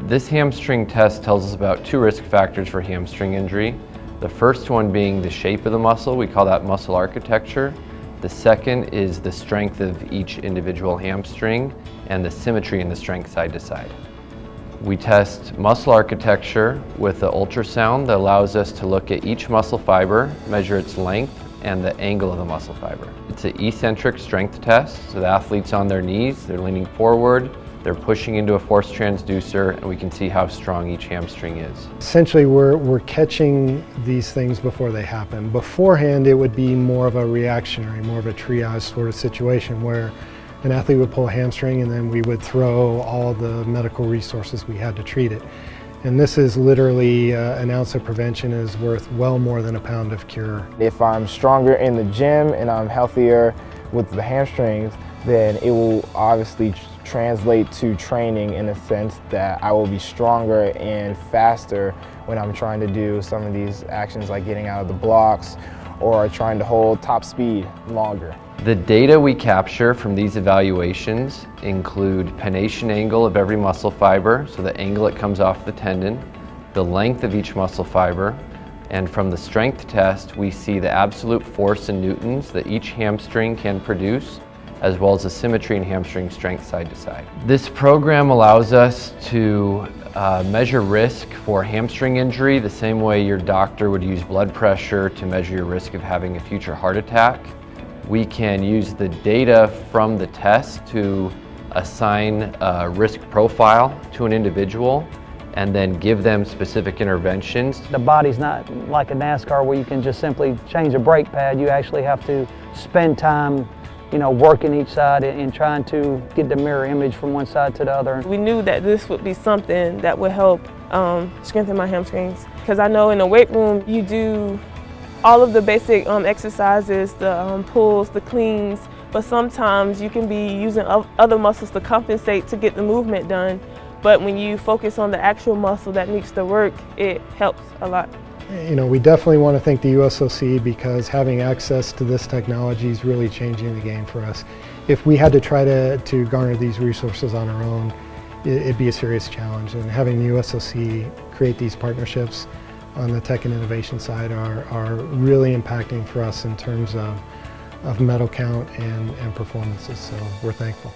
This hamstring test tells us about 2 risk factors for hamstring injury. The first one being the shape of the muscle, we call that muscle architecture. The second is the strength of each individual hamstring and the symmetry in the strength side to side. We test muscle architecture with the ultrasound that allows us to look at each muscle fiber, measure its length and the angle of the muscle fiber. It's an eccentric strength test, so the athlete's on their knees, they're leaning forward, they're pushing into a force transducer, and we can see how strong each hamstring is. Essentially, we're catching these things before they happen. Beforehand, it would be more of a reactionary, more of a triage sort of situation where an athlete would pull a hamstring and then we would throw all the medical resources we had to treat it. And this is literally an ounce of prevention is worth well more than a pound of cure. If I'm stronger in the gym and I'm healthier with the hamstrings, then it will obviously translate to training in the sense that I will be stronger and faster when I'm trying to do some of these actions like getting out of the blocks or trying to hold top speed longer. The data we capture from these evaluations include pennation angle of every muscle fiber, so the angle it comes off the tendon, the length of each muscle fiber, and from the strength test we see the absolute force in newtons that each hamstring can produce, as well as the symmetry in hamstring strength side to side. This program allows us to measure risk for hamstring injury the same way your doctor would use blood pressure to measure your risk of having a future heart attack. We can use the data from the test to assign a risk profile to an individual and then give them specific interventions. The body's not like a NASCAR where you can just simply change a brake pad. You actually have to spend time working each side and trying to get the mirror image from one side to the other. We knew that this would be something that would help strengthen my hamstrings. Because I know in the weight room, you do all of the basic exercises, the pulls, the cleans, but sometimes you can be using other muscles to compensate to get the movement done. But when you focus on the actual muscle that needs to work, it helps a lot. We definitely want to thank the USOC because having access to this technology is really changing the game for us. If we had to try to garner these resources on our own, it'd be a serious challenge. And having the USOC create these partnerships on the tech and innovation side are really impacting for us in terms of medal count and performances. So we're thankful.